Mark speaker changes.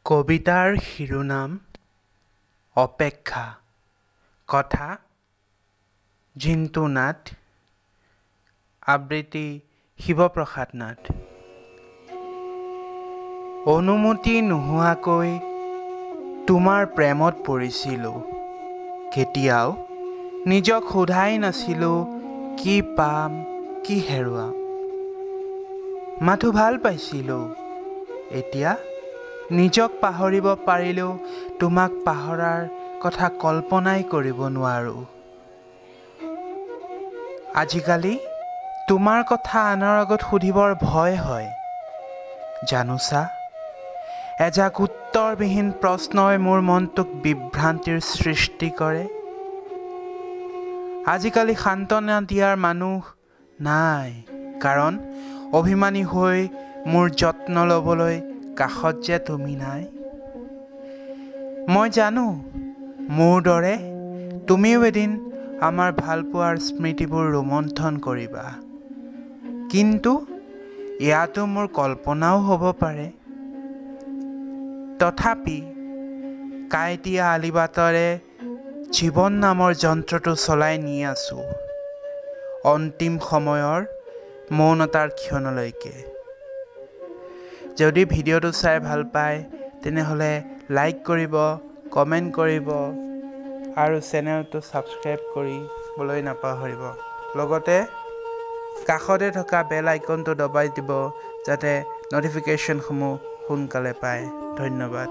Speaker 1: কবিতাৰ শিৰোনাম অপেক্ষা। কথা জিন্তু নাথ, আবৃত্তি শিৱপ্ৰসাদ নাথ। অনুমতি নোহোৱাকৈ তোমাৰ প্ৰেমত পৰিছিলোঁ। কেতিয়াও নিজক সোধাই নাছিলোঁ কি পাম কি হেৰুৱাম। মাথো ভাল পাইছিলোঁ, এতিয়া নিজক পাহৰিব পাৰিলেও তোমাক পাহৰাৰ কথা কল্পনাই কৰিব নোৱাৰোঁ। আজিকালি তোমাৰ কথা আনৰ আগত সুধিবৰ ভয় হয়। জানোচা, এজাক উত্তৰবিহীন প্ৰশ্নই মোৰ মনটোক বিভ্ৰান্তিৰ সৃষ্টি কৰে। আজিকালি সান্তনা দিয়াৰ মানুহ নাই, কাৰণ অভিমানী হৈ মোৰ যত্ন ল'বলৈ কাষত যে তুমি নাই। মই জানো, মোৰ দৰে তুমিও এদিন আমাৰ ভালপোৱাৰ স্মৃতিবোৰ ৰোমন্থন কৰিবা, কিন্তু ইয়াতো মোৰ কল্পনাও হ'ব পাৰে। তথাপি কাঁইটীয়া আলিবাটেৰে জীৱন নামৰ যন্ত্ৰটো চলাই নি আছোঁ, অন্তিম সময়ৰ মৌনতাৰ ক্ষণলৈকে। যদি ভিডিঅ'টো চাই ভাল পায় তেনেহ'লে লাইক কৰিব, কমেণ্ট কৰিব আৰু চেনেলটো ছাবস্ক্ৰাইব কৰিবলৈ নাপাহৰিব। লগতে কাষতে থকা বেল আইকনটো দবাই দিব যাতে ন'টিফিকেশ্যনসমূহ সোনকালে পায়। ধন্যবাদ।